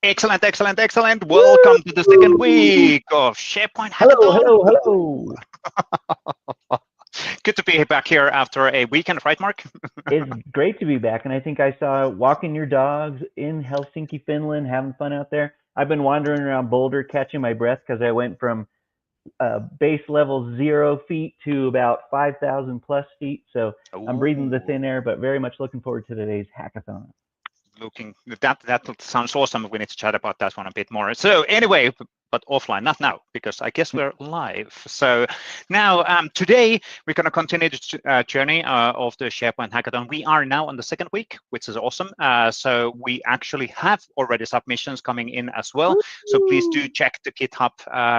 Excellent, excellent, excellent. Welcome to the second week of SharePoint Hello, Hackathon. hello, hello. Good to be back here after a weekend, right, Mark? It's great to be back, and I think I saw walking your dogs in Helsinki, Finland, having fun out there. I've been wandering around Boulder, catching my breath because I went from base level 0 feet to about 5,000 plus feet. So I'm breathing the Ooh, thin air, but very much looking forward to today's hackathon. looking that sounds awesome. We need to chat about that one a bit more. So anyway, but offline, not now, because I guess we're live. So now, today, we're going to continue the journey of the SharePoint Hackathon. We are now on the second week, which is awesome. So we actually have already submissions coming in as well. So please do check the GitHub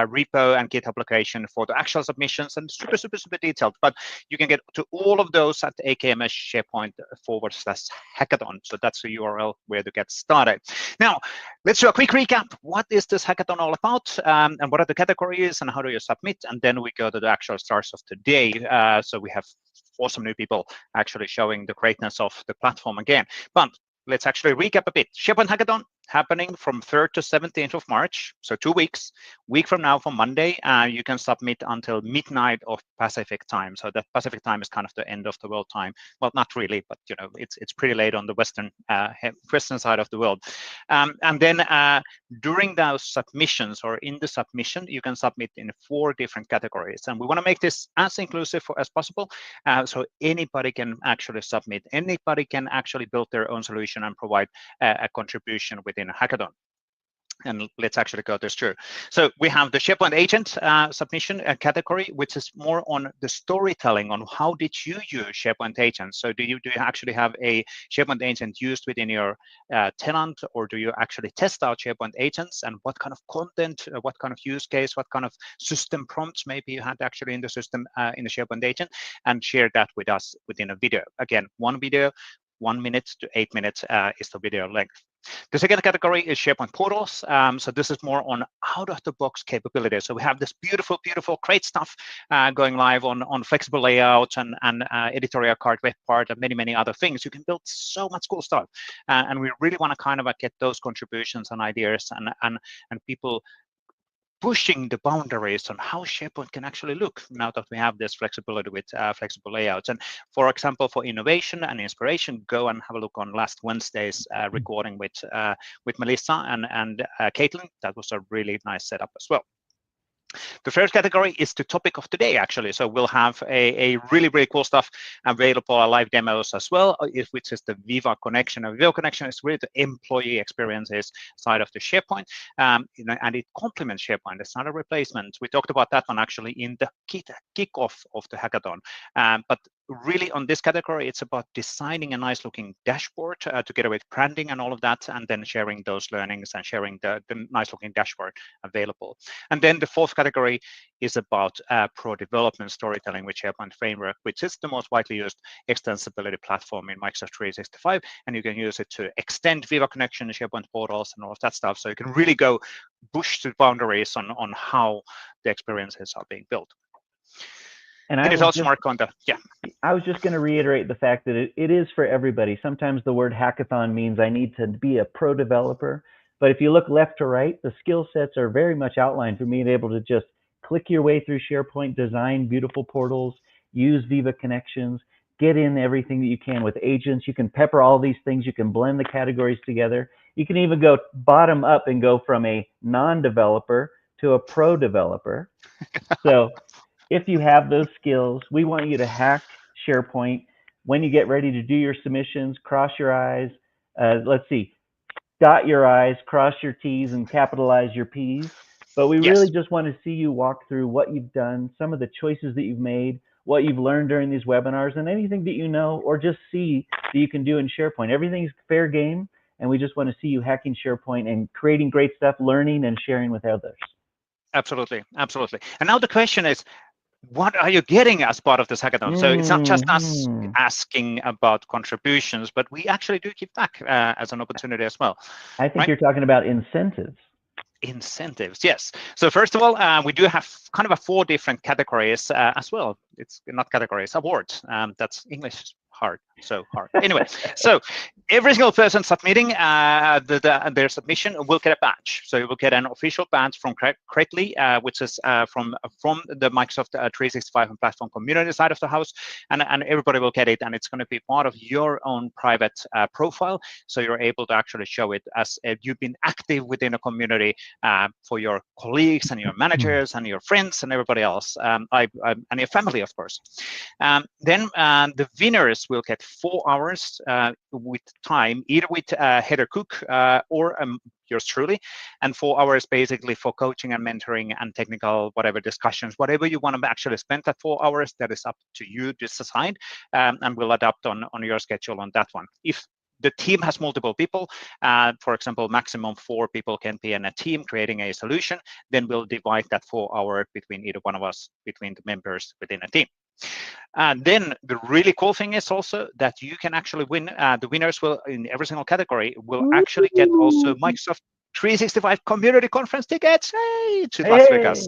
repo and GitHub location for the actual submissions, and super, super, super detailed. But you can get to all of those at AKMS SharePoint/hackathon. So that's the URL where to get started. Now, let's do a quick recap. What is this hackathon all about? And what are the categories and how do you submit? And then we go to the actual stars of today. So we have awesome new people actually showing the greatness of the platform again. But let's actually recap a bit. SharePoint Hackathon happening from 3rd to 17th of March, so 2 weeks. Week from now, from Monday, you can submit until midnight of Pacific time. So that Pacific time is kind of the end of the world time. Well, not really, but you know, it's pretty late on the western side of the world. And then during those submissions or in the submission, you can submit in 4 different categories. And we want to make this as inclusive as possible, so anybody can actually submit. Anybody can actually build their own solution and provide a contribution within a hackathon. And let's actually go this through. So we have the SharePoint agent submission category, which is more on the storytelling on how did you use SharePoint agents. So do you actually have a SharePoint agent used within your tenant, or do you actually test out SharePoint agents, and what kind of content, what kind of use case, what kind of system prompts maybe you had actually in the system in the SharePoint agent, and share that with us within a video. Again, one video, 1 minute to 8 minutes is the video length. The second category is SharePoint portals. So this is more on out-of-the-box capabilities. So we have this beautiful, beautiful, great stuff going live on flexible layouts and editorial card, web part, and many, many other things. You can build so much cool stuff. And we really want to kind of get those contributions and ideas and people pushing the boundaries on how SharePoint can actually look now that we have this flexibility with flexible layouts. And for example, for innovation and inspiration, go and have a look on last Wednesday's recording with Melissa and Caitlin. That was a really nice setup as well. The first category is the topic of today, actually. So we'll have a really, really cool stuff available, live demos as well, which is the Viva Connection. And Viva Connection is really the employee experiences side of the SharePoint, and it complements SharePoint. It's not a replacement. We talked about that one actually in the kickoff of the hackathon. But really on this category, it's about designing a nice looking dashboard together with branding and all of that, and then sharing those learnings and sharing the nice looking dashboard available. And then the fourth category is about pro development storytelling with SharePoint Framework, which is the most widely used extensibility platform in Microsoft 365. And you can use it to extend Viva Connection, SharePoint portals, and all of that stuff. So you can really go push the boundaries on how the experiences are being built. And I was just going to reiterate the fact that it is for everybody. Sometimes the word hackathon means I need to be a pro developer. But if you look left to right, the skill sets are very much outlined for being able to just click your way through SharePoint, design beautiful portals, use Viva Connections, get in everything that you can with agents. You can pepper all these things. You can blend the categories together. You can even go bottom up and go from a non-developer to a pro developer. So if you have those skills, we want you to hack SharePoint. When you get ready to do your submissions, cross your I's. Let's see, dot your I's, cross your T's, and capitalize your P's. But we really just want to see you walk through what you've done, some of the choices that you've made, what you've learned during these webinars, and anything that you know or just see that you can do in SharePoint. Everything's fair game, and we just want to see you hacking SharePoint and creating great stuff, learning and sharing with others. Absolutely, absolutely. And now the question is, what are you getting as part of this hackathon? So it's not just us asking about contributions, but we actually do give back as an opportunity as well. I think you're talking about incentives. Incentives, yes. So first of all, we do have kind of 4 different categories as well. It's not categories, awards. That's English hard, so hard. Anyway, so every single person submitting their submission will get a badge. So you will get an official badge from Correctly, which is from the Microsoft 365 and platform community side of the house, and everybody will get it, and it's going to be part of your own private profile. So you're able to actually show it as you've been active within a community for your colleagues and your managers and your friends and everybody else, and your family, of course. Then the winners will get 4 hours with time, either with Heather Cook or yours truly, and 4 hours basically for coaching and mentoring and technical whatever discussions, whatever you want to actually spend that 4 hours, that is up to you to decide, and we'll adapt on your schedule on that one. If the team has multiple people, for example, maximum 4 people can be in a team creating a solution, then we'll divide that 4 hour between either one of us, between the members within a team. And then the really cool thing is also that you can actually win. The winners will, in every single category, will actually get also Microsoft 365 community conference tickets, to Las Vegas.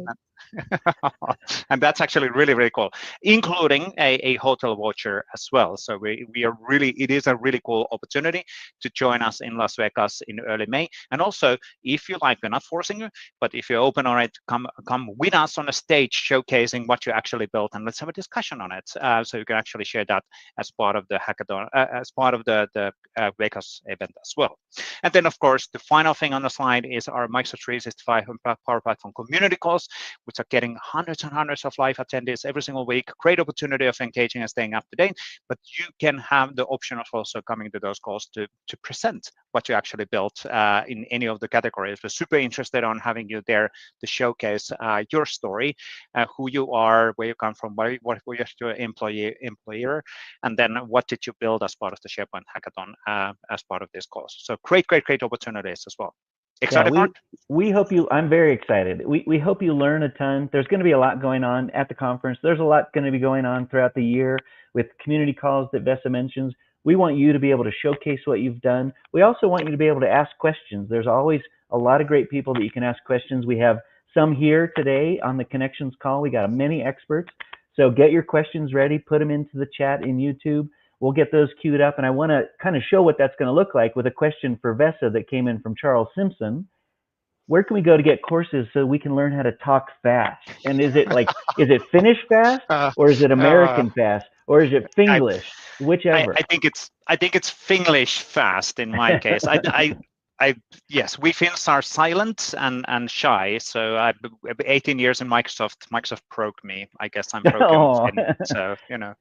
And that's actually really, really cool, including a hotel voucher as well. So we are really, it is a really cool opportunity to join us in Las Vegas in early May. And also, if you like, we're not forcing you, but if you're open on it, come with us on a stage showcasing what you actually built, and let's have a discussion on it. So you can actually share that as part of the hackathon, as part of the Vegas event as well. And then, of course, the final thing on the slide is our Microsoft 365 and Power Platform community calls, which are getting hundreds and hundreds of live attendees every single week. Great opportunity of engaging and staying up to date, but you can have the option of also coming to those calls to present what you actually built in any of the categories. We're super interested on having you there to showcase your story, who you are, where you come from, what was your employer, and then what did you build as part of the SharePoint Hackathon as part of this course. So great opportunities as well. Excited, Mark? We hope you, I'm very excited. We hope you learn a ton. There's going to be a lot going on at the conference. There's a lot going to be going on throughout the year with community calls that Vesa mentions. We want you to be able to showcase what you've done. We also want you to be able to ask questions. There's always a lot of great people that you can ask questions. We have some here today on the Connections call. We got many experts. So get your questions ready, put them into the chat in YouTube. We'll get those queued up, and I want to kind of show what that's going to look like with a question for Vesa that came in from Charles Simpson. Where can we go to get courses so we can learn how to talk fast? And is it like, is it Finnish fast, or is it American fast, or is it Finglish? Whichever. I think it's Finglish fast in my case. Yes, we Finns are silent and shy. So I've 18 years in Microsoft. Microsoft broke me. I guess I'm broken. Finn, so you know.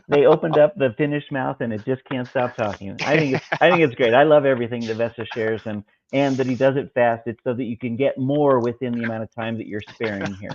They opened up the Finnish mouth and it just can't stop talking. I think it's great. I love everything that Vesa shares, and that he does it fast. It's so that you can get more within the amount of time that you're sparing here.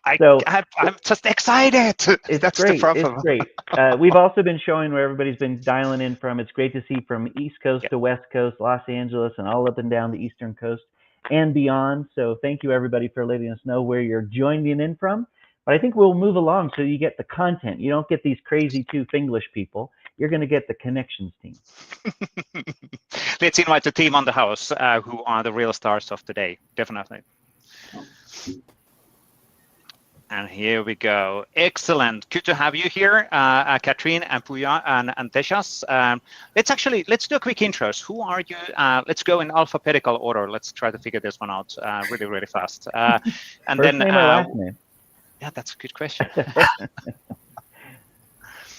I'm just excited. That's great. The problem. It's great. We've also been showing where everybody's been dialing in from. It's great to see from East Coast to West Coast, Los Angeles, and all up and down the Eastern Coast and beyond. So thank you, everybody, for letting us know where you're joining in from. But I think we'll move along so you get the content. You don't get these crazy 2 Finglish people. You're going to get the Connections team. Let's invite the team on the house who are the real stars of today. Definitely. And here we go. Excellent. Good to have you here, Katrin and Puya and Tejas. Let's do a quick intros. Who are you? Let's go in alphabetical order. Let's try to figure this one out really, really fast. And First then name or last name? Yeah, that's a good question.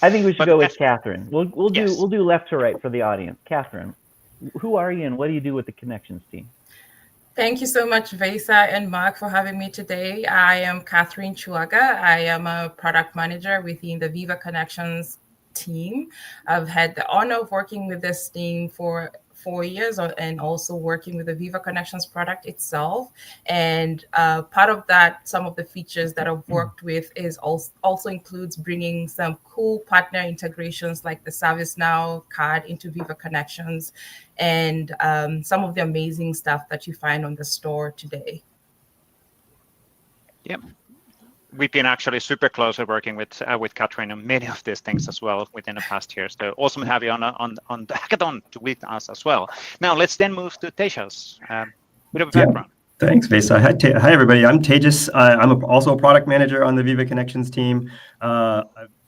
I think we should go with Catherine. We'll do left to right for the audience. Catherine, who are you and what do you do with the Connections team? Thank you so much, Vesa and Mark, for having me today. I am Catherine Chuaga. I am a product manager within the Viva Connections team. I've had the honor of working with this team for 4 years and also working with the Viva Connections product itself. And part of that, some of the features that I've worked with is also includes bringing some cool partner integrations like the ServiceNow card into Viva Connections and some of the amazing stuff that you find on the store today. Yep. We've been actually super closely working with Katrin on many of these things as well within the past years. So awesome to have you on the hackathon with us as well. Now let's then move to Tejas. Bit of a background. Thanks, Vesa. Hi, everybody. I'm Tejas. I'm also a product manager on the Viva Connections team. I've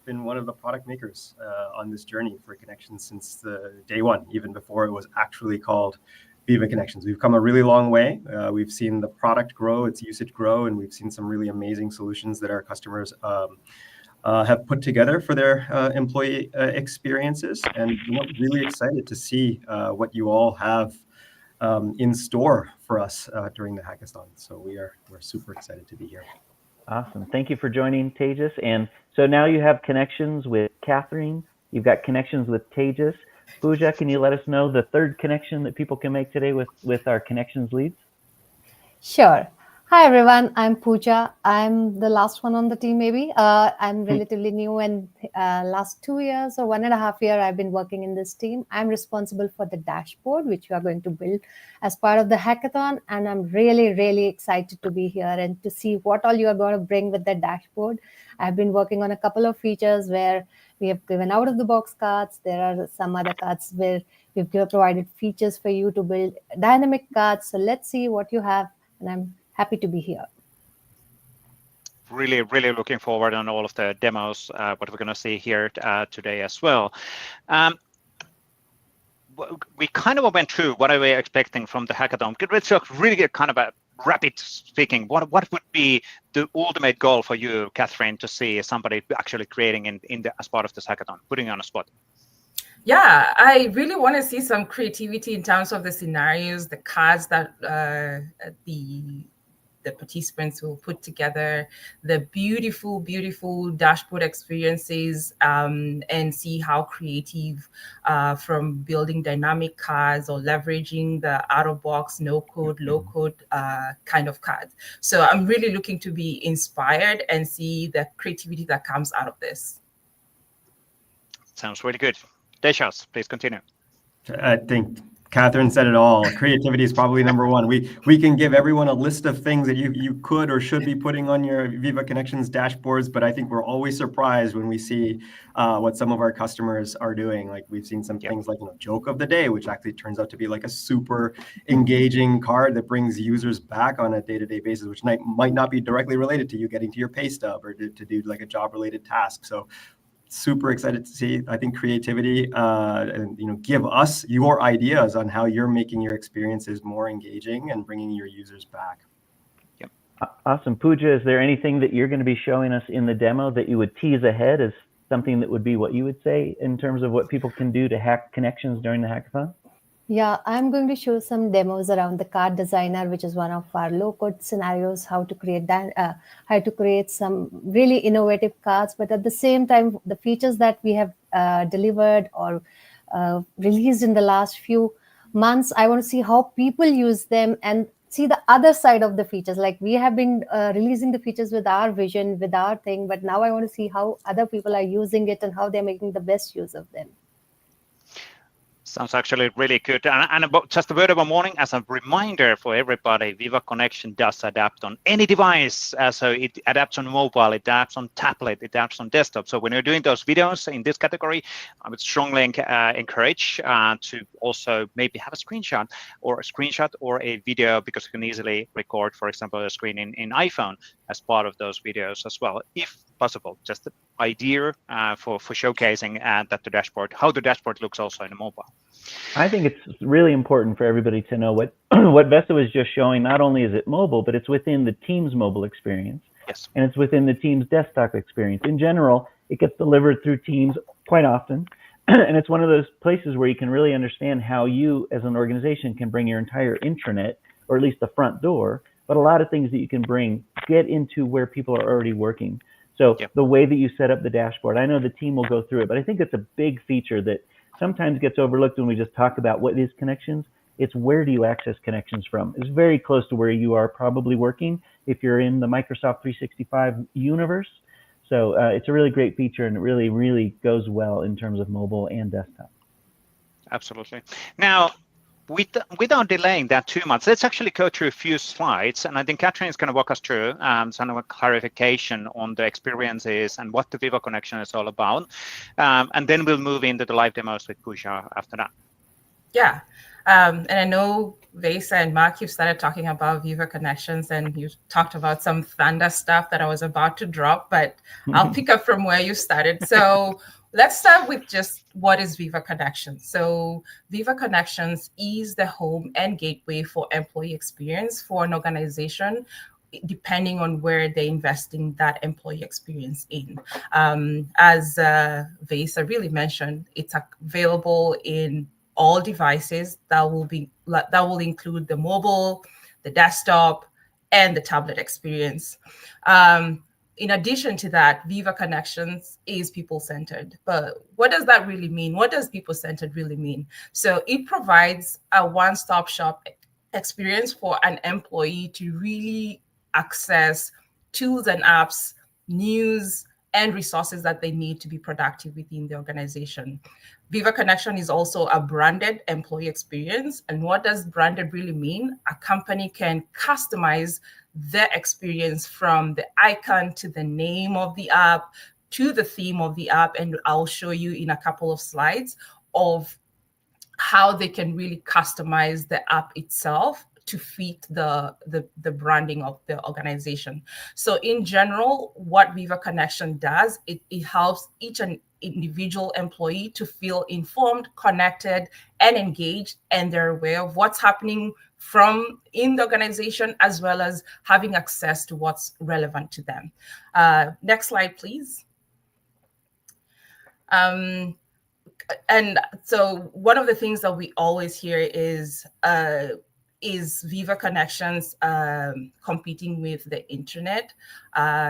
been one of the product makers on this journey for Connections since the day one, even before it was actually called Viva Connections. We've come a really long way. We've seen the product grow, its usage grow, and we've seen some really amazing solutions that our customers have put together for their employee experiences. And really excited to see what you all have in store for us during the hackathon. So we're super excited to be here. Awesome. Thank you for joining, Tejas. And so now you have connections with Catherine. You've got connections with Tejas. Pooja, can you let us know the third connection that people can make today with our connections leads? Sure. Hi, everyone. I'm Pooja. I'm the last one on the team, maybe. I'm relatively new, and last 2 years or 1.5 years, I've been working in this team. I'm responsible for the dashboard, which we are going to build as part of the hackathon. And I'm really, really excited to be here and to see what all you are going to bring with the dashboard. I've been working on a couple of features where we have given out-of-the-box cards. There are some other cards where we've provided features for you to build dynamic cards. So let's see what you have. And I'm happy to be here. Really, really looking forward on all of the demos, what we're going to see here today as well. We kind of went through what are we expecting from the hackathon. Let's really get kind of a rapid speaking. What would be the ultimate goal for you, Catherine, to see somebody actually creating as part of this hackathon, putting you on a spot? Yeah, I really want to see some creativity in terms of the scenarios, the cards that the participants will put together, the beautiful, beautiful dashboard experiences, and see how creative from building dynamic cards or leveraging the out-of-box, no-code, low-code kind of cards. So I'm really looking to be inspired and see the creativity that comes out of this. Sounds really good. Tejas, please continue. I think Catherine said it all. Creativity is probably number one. We can give everyone a list of things that you could or should be putting on your Viva Connections dashboards, but I think we're always surprised when we see what some of our customers are doing. Like we've seen some things like joke of the day, which actually turns out to be like a super engaging card that brings users back on a day-to-day basis, which might not be directly related to you getting to your pay stub or to do like a job-related task. So super excited to see, I think, creativity and give us your ideas on how you're making your experiences more engaging and bringing your users back. Yep. Awesome. Pooja, is there anything that you're going to be showing us in the demo that you would tease ahead as something that would be what you would say in terms of what people can do to hack connections during the hackathon? Yeah, I'm going to show some demos around the card designer, which is one of our low-code scenarios, how to create some really innovative cards, but at the same time, the features that we have delivered or released in the last few months, I want to see how people use them and see the other side of the features. Like we have been releasing the features with our vision, with our thing, but now I want to see how other people are using it and how they're making the best use of them. Sounds actually really good. And just a word of a warning, as a reminder for everybody, Viva Connection does adapt on any device. So it adapts on mobile, it adapts on tablet, it adapts on desktop. So when you're doing those videos in this category, I would strongly encourage to also maybe have a screenshot or a video, because you can easily record, for example, a screen in iPhone as part of those videos as well, if possible. Just the idea for showcasing that the dashboard, how the dashboard looks also in a mobile. I think it's really important for everybody to know what what Vesa was just showing. Not only is it mobile, but it's within the team's mobile experience. Yes. And it's within the team's desktop experience. In general, it gets delivered through Teams quite often. And it's one of those places where you can really understand how you as an organization can bring your entire intranet, or at least the front door, but a lot of things that you can get into where people are already working. So the way that you set up the dashboard, I know the team will go through it, but I think it's a big feature that sometimes gets overlooked when we just talk about what is connections. It's where do you access connections from? It's very close to where you are probably working if you're in the Microsoft 365 universe. So it's a really great feature, and it really, really goes well in terms of mobile and desktop. Absolutely. Now, without delaying that too much, let's actually go through a few slides, and I think Catherine is going to walk us through some of a clarification on the experiences and what the Viva Connection is all about, and then we'll move into the live demos with Pooja after that. Yeah. And I know Vesa and Mark, you've started talking about Viva Connections and you talked about some thunder stuff that I was about to drop, but I'll pick up from where you started. So let's start with just what is Viva Connections. So Viva Connections is the home and gateway for employee experience for an organization, depending on where they're investing that employee experience in. As Vesa really mentioned, it's available in all devices that will include the mobile, the desktop, and the tablet experience. In addition to that, Viva Connections is people-centered. But what does that really mean? What does people-centered really mean? So it provides a one-stop shop experience for an employee to really access tools and apps, news, and resources that they need to be productive within the organization. Viva Connection is also a branded employee experience. And what does branded really mean? A company can customize the experience from the icon to the name of the app to the theme of the app. And I'll show you in a couple of slides of how they can really customize the app itself to fit the branding of the organization. So in general, what Viva Connection does, it helps each and individual employee to feel informed, connected, and engaged, and they're aware of what's happening from in the organization, as well as having access to what's relevant to them. Next slide, please. And so one of the things that we always hear is Viva Connections competing with the internet?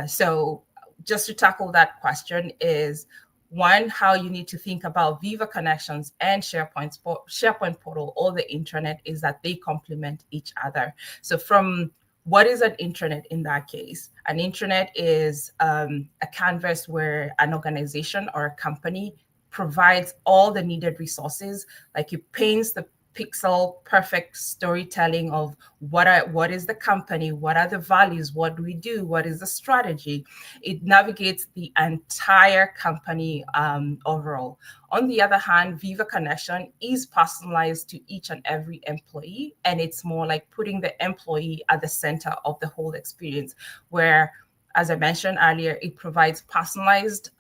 So just to tackle that question is, one, how you need to think about Viva Connections and SharePoint Portal or the internet is that they complement each other. So from what is an intranet in that case? An intranet is a canvas where an organization or a company provides all the needed resources, like it paints the pixel perfect storytelling of what is the company, what are the values, what do we do, what is the strategy. It navigates the entire company overall. On the other hand, Viva Connection is personalized to each and every employee, and it's more like putting the employee at the center of the whole experience, where, as I mentioned earlier, it provides personalized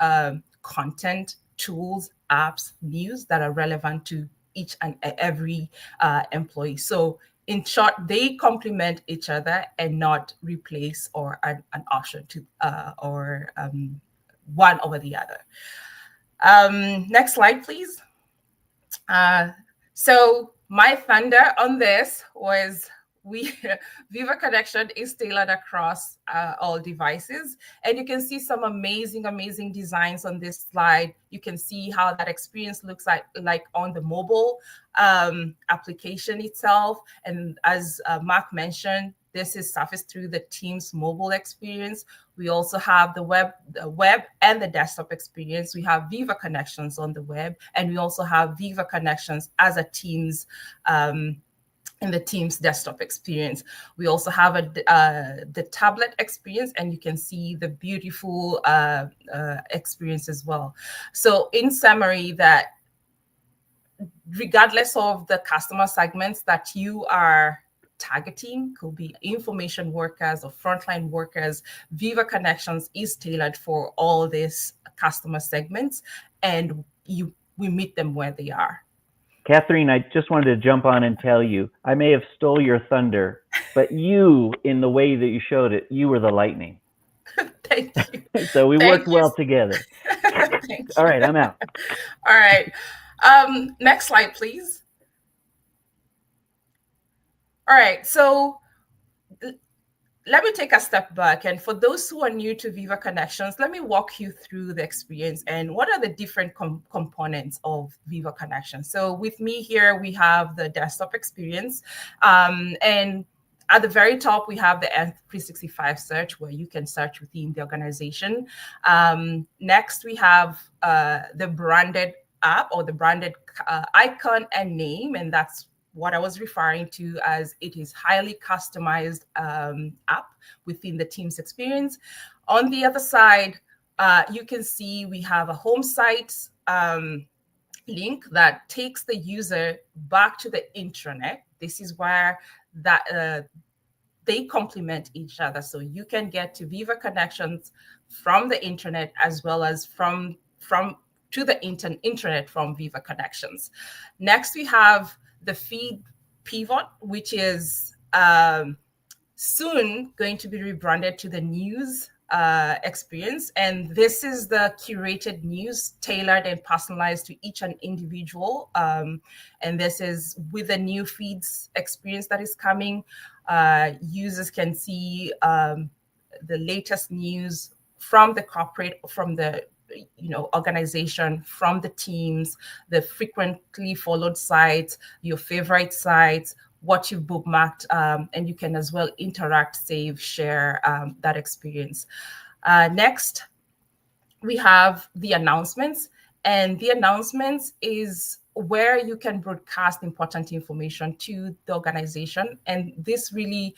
content, tools, apps, news that are relevant to each and every employee. So in short, they complement each other and not replace or an option to one over the other. Next slide, please. So my thunder on this was Viva Connection is tailored across all devices. And you can see some amazing designs on this slide. You can see how that experience looks like on the mobile application itself. And as Mark mentioned, this is surfaced through the Teams mobile experience. We also have the web and the desktop experience. We have Viva Connections on the web, and we also have Viva Connections as a Teams in the Teams desktop experience. We also have the tablet experience, and you can see the beautiful experience as well. So in summary, that regardless of the customer segments that you are targeting, could be information workers or frontline workers, Viva Connections is tailored for all these customer segments, and we meet them where they are. Catherine, I just wanted to jump on and tell you, I may have stole your thunder, but you, in the way that you showed it, you were the lightning. Thank you. So we worked well together. All right, I'm out. All right. Next slide, please. All right, so let me take a step back. And for those who are new to Viva Connections, let me walk you through the experience and what are the different components of Viva Connections. So with me here, we have the desktop experience. And at the very top, we have the M365 search, where you can search within the organization. Next, we have the branded app, or the branded icon and name, and that's what I was referring to as it is highly customized app within the Teams experience. On the other side, you can see we have a home site. link that takes the user back to the intranet. This is where that they complement each other. So you can get to Viva Connections from the internet as well as from to the intranet from Viva Connections. Next, we have the feed pivot, which is soon going to be rebranded to the news experience. And this is the curated news tailored and personalized to each and individual. And this is with the new feeds experience that is coming. Users can see the latest news from the corporate, from the organization, from the teams, the frequently followed sites, your favorite sites, what you've bookmarked, and you can as well interact, save, share that experience. Next, we have the announcements, and the announcements is where you can broadcast important information to the organization, and this really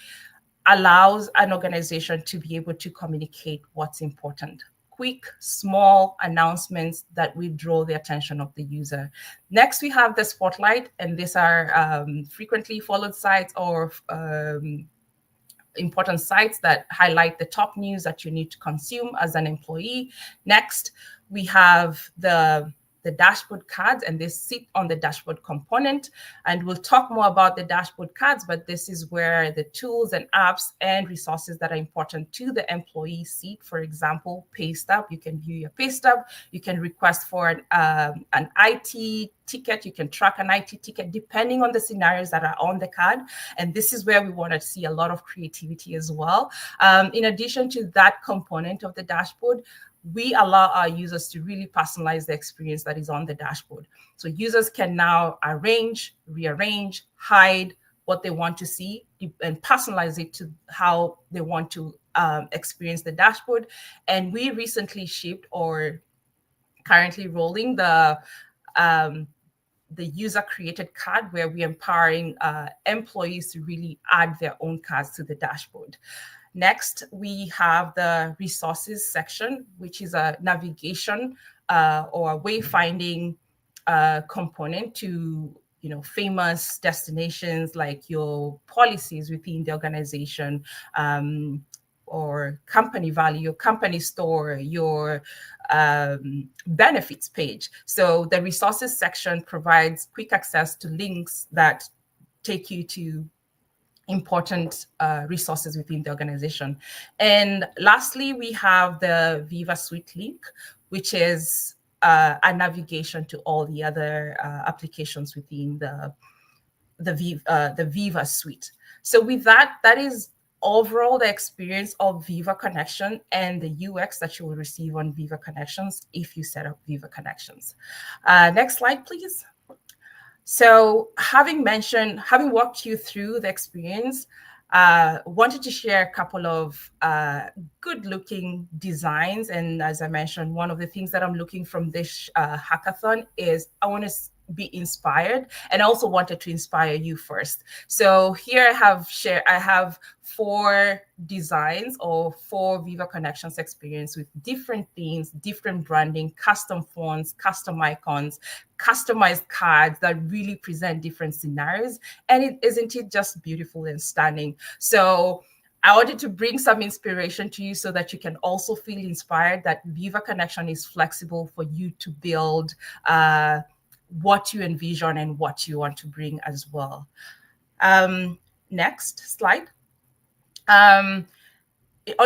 allows an organization to be able to communicate what's important. Quick, small announcements that will draw the attention of the user. Next, we have the spotlight, and these are frequently followed sites or important sites that highlight the top news that you need to consume as an employee. Next, we have the dashboard cards, and they sit on the dashboard component. And we'll talk more about the dashboard cards, but this is where the tools and apps and resources that are important to the employee sit. For example, pay stub, you can view your pay stub. You can request for an IT ticket. You can track an IT ticket depending on the scenarios that are on the card. And this is where we want to see a lot of creativity as well. In addition to that component of the dashboard, we allow our users to really personalize the experience that is on the dashboard. So users can now arrange, rearrange, hide what they want to see, and personalize it to how they want to experience the dashboard. And we recently shipped, or currently rolling, the user-created card, where we're empowering employees to really add their own cards to the dashboard. Next, we have the resources section, which is a navigation or a wayfinding component to famous destinations, like your policies within the organization, or company value, your company store, your benefits page. So the resources section provides quick access to links that take you to important resources within the organization. And lastly, we have the Viva Suite link, which is a navigation to all the other applications within the Viva Suite. So with that, that is overall the experience of Viva Connection and the UX that you will receive on Viva Connections if you set up Viva Connections. Next slide, please. So having walked you through the experience, wanted to share a couple of good-looking designs. And as I mentioned, one of the things that I'm looking from this hackathon is I want to be inspired, and I also wanted to inspire you first. So here I have 4 designs or 4 Viva Connections experience with different themes, different branding, custom fonts, custom icons, customized cards that really present different scenarios. And isn't it just beautiful and stunning? So I wanted to bring some inspiration to you so that you can also feel inspired that Viva Connection is flexible for you to build what you envision and what you want to bring as well. Next slide. On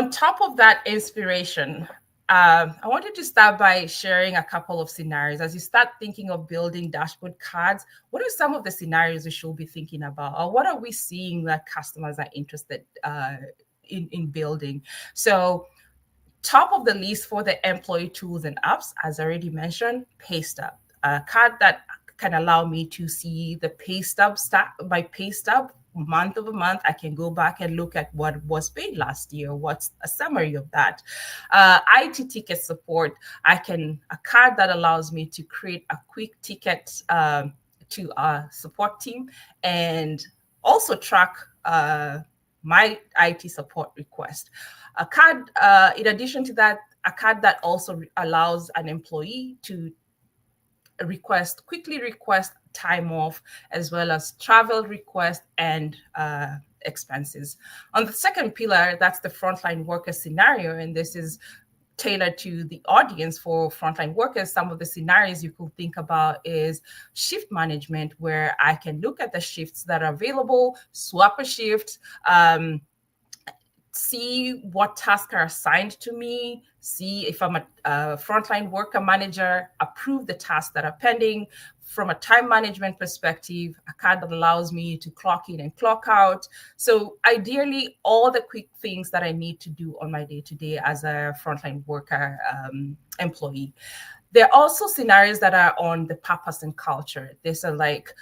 top of that inspiration, I wanted to start by sharing a couple of scenarios. As you start thinking of building dashboard cards, what are some of the scenarios we should be thinking about? Or what are we seeing that customers are interested in building? So top of the list for the employee tools and apps, as I already mentioned, pay stub. A card that can allow me to see the pay stub by pay stub month over month. I can go back and look at what was paid last year. What's a summary of that? IT ticket support. A card that allows me to create a quick ticket to our support team, and also track my IT support request. A card, in addition to that, a card that also allows an employee to request, quickly request time off, as well as travel request and expenses. On the second pillar, that's the frontline worker scenario, and this is tailored to the audience for frontline workers. Some of the scenarios you could think about is shift management, where I can look at the shifts that are available, swap a shift, see what tasks are assigned to me, see if I'm a frontline worker manager, approve the tasks that are pending. From a time management perspective, a card that allows me to clock in and clock out. So ideally, all the quick things that I need to do on my day-to-day as a frontline worker employee. There are also scenarios that are on the purpose and culture. These are like,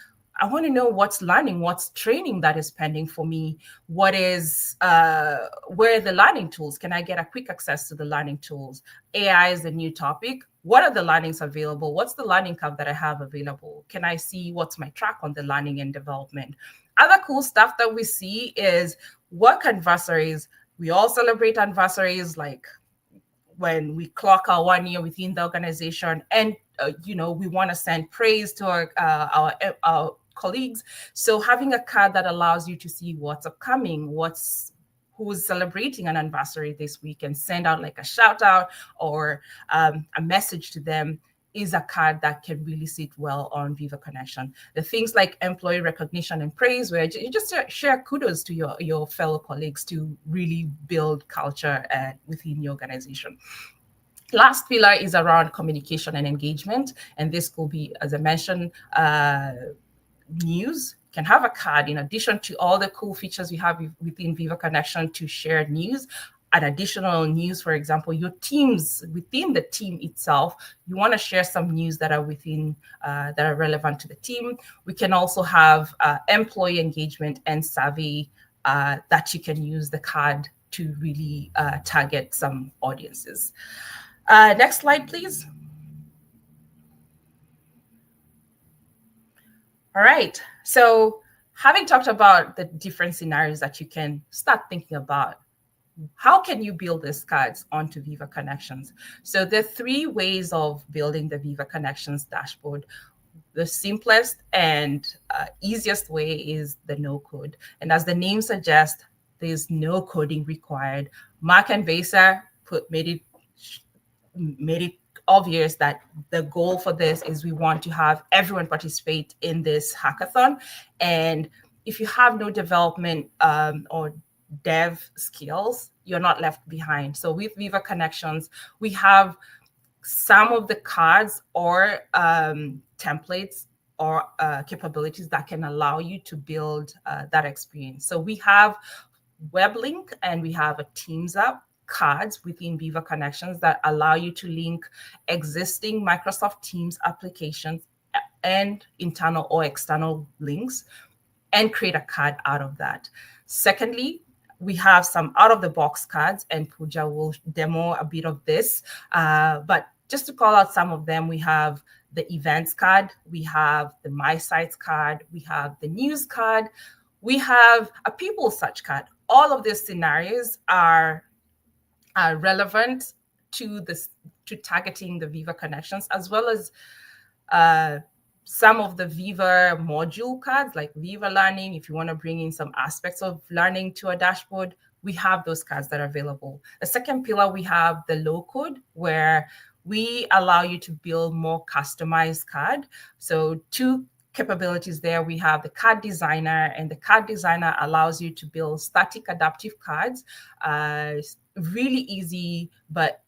I want to know what's learning, what's training that is pending for me. What is, where are the learning tools? Can I get a quick access to the learning tools? AI is the new topic. What are the learnings available? What's the learning curve that I have available? Can I see what's my track on the learning and development? Other cool stuff that we see is work anniversaries. We all celebrate anniversaries, like when we clock our 1 year within the organization, and we want to send praise to our colleagues. So having a card that allows you to see what's upcoming, who's celebrating an anniversary this week, and send out like a shout out or a message to them is a card that can really sit well on Viva Connection. The things like employee recognition and praise, where you just share kudos to your fellow colleagues to really build culture within your organization. Last pillar is around communication and engagement. And this could be, as I mentioned, news. Can have a card in addition to all the cool features we have within Viva Connection to share news. An additional news, for example, your teams within the team itself, you want to share some news that are within that are relevant to the team. We can also have employee engagement and survey that you can use the card to really target some audiences. Next slide, please. All right. So having talked about the different scenarios that you can start thinking about, how can you build these cards onto Viva Connections? So there are 3 ways of building the Viva Connections dashboard. The simplest and easiest way is the no code. And as the name suggests, there's no coding required. Mark and Vesa made it obvious that the goal for this is we want to have everyone participate in this hackathon. And if you have no development or dev skills, you're not left behind. So with Viva Connections, we have some of the cards or templates or capabilities that can allow you to build that experience. So we have web link and we have a Teams app cards within Viva Connections that allow you to link existing Microsoft Teams applications and internal or external links and create a card out of that. Secondly, we have some out-of-the-box cards, and Pooja will demo a bit of this. But just to call out some of them, we have the events card, we have the My Sites card, we have the news card, we have a people search card. All of these scenarios are relevant to targeting the Viva Connections, as well as some of the Viva module cards, like Viva Learning. If you want to bring in some aspects of learning to a dashboard, we have those cards that are available. The second pillar, we have the low code, where we allow you to build more customized card. So 2 capabilities there. We have the card designer, and the card designer allows you to build static adaptive cards. Really easy, but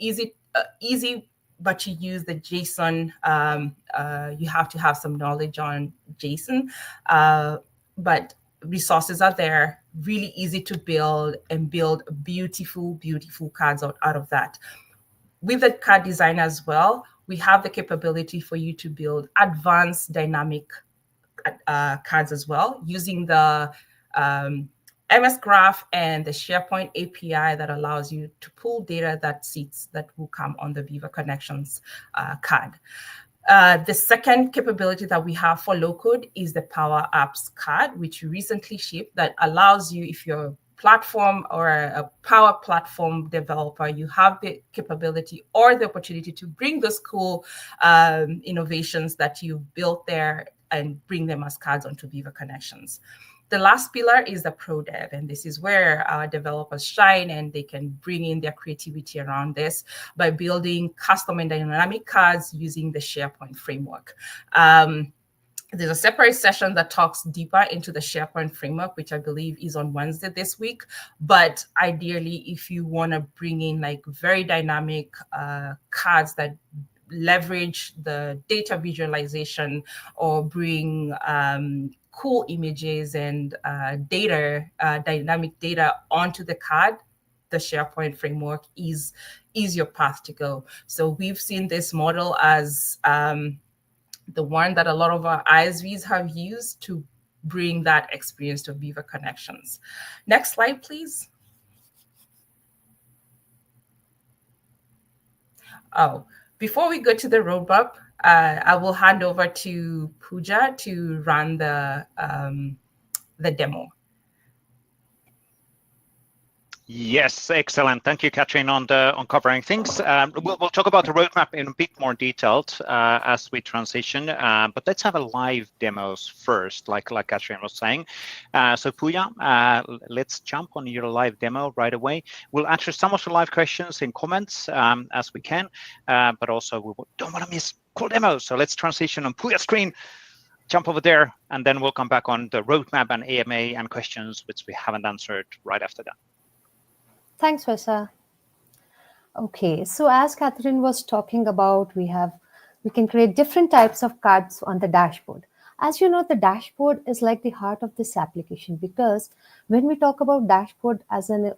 but you use the JSON. You have to have some knowledge on JSON, but resources are there, really easy to build, and build beautiful, beautiful cards out of that. With the card design as well, we have the capability for you to build advanced dynamic cards as well, using the MS Graph and the SharePoint API that allows you to pull data that will come on the Viva Connections card. The second capability that we have for low code is the Power Apps card, which we recently shipped, that allows you, if you're platform or a Power Platform developer, you have the capability or the opportunity to bring those cool innovations that you've built there and bring them as cards onto Viva Connections. The last pillar is the pro dev, and this is where our developers shine, and they can bring in their creativity around this by building custom and dynamic cards using the SharePoint framework. There's a separate session that talks deeper into the SharePoint framework, which I believe is on Wednesday this week. But ideally, if you want to bring in like very dynamic cards that leverage the data visualization or bring cool images and dynamic data onto the card, the SharePoint framework is your path to go. So we've seen this model as the one that a lot of our ISVs have used to bring that experience to Viva Connections. Next slide, please. Oh, before we go to the roadmap, I will hand over to Pooja to run the demo. Yes, excellent. Thank you, Katrin, on covering things. We'll talk about the roadmap in a bit more detail as we transition. But let's have a live demos first, like Katrin was saying. So Pooja, let's jump on your live demo right away. We'll answer some of the live questions in comments as we can, but also we don't want to miss cool demos. So let's transition on Pooja's screen. Jump over there, and then we'll come back on the roadmap and AMA and questions which we haven't answered right after that. Thanks, Vesa. Okay, so as Catherine was talking about, we can create different types of cards on the dashboard. As you know, the dashboard is like the heart of this application, because when we talk about dashboard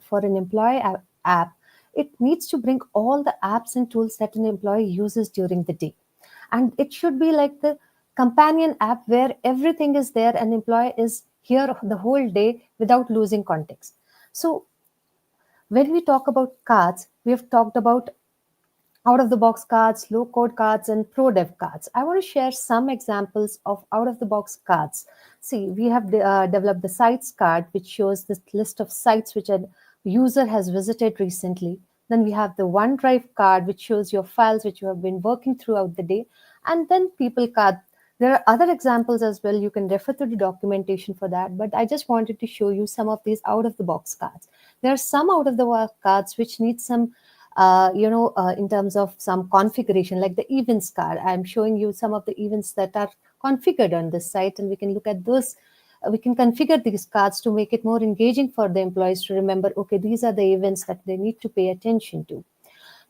for an employee app, it needs to bring all the apps and tools that an employee uses during the day. And it should be like the companion app where everything is there and employee is here the whole day without losing context. So when we talk about cards, we have talked about out-of-the-box cards, low-code cards, and pro-dev cards. I want to share some examples of out-of-the-box cards. See, we have developed the sites card, which shows this list of sites which a user has visited recently. Then we have the OneDrive card, which shows your files which you have been working throughout the day. And then people card. There are other examples as well. You can refer to the documentation for that. But I just wanted to show you some of these out-of-the-box cards. There are some out-of-the-box cards which need some, in terms of some configuration, like the events card. I'm showing you some of the events that are configured on this site, and we can look at those. We can configure these cards to make it more engaging for the employees to remember, okay, these are the events that they need to pay attention to.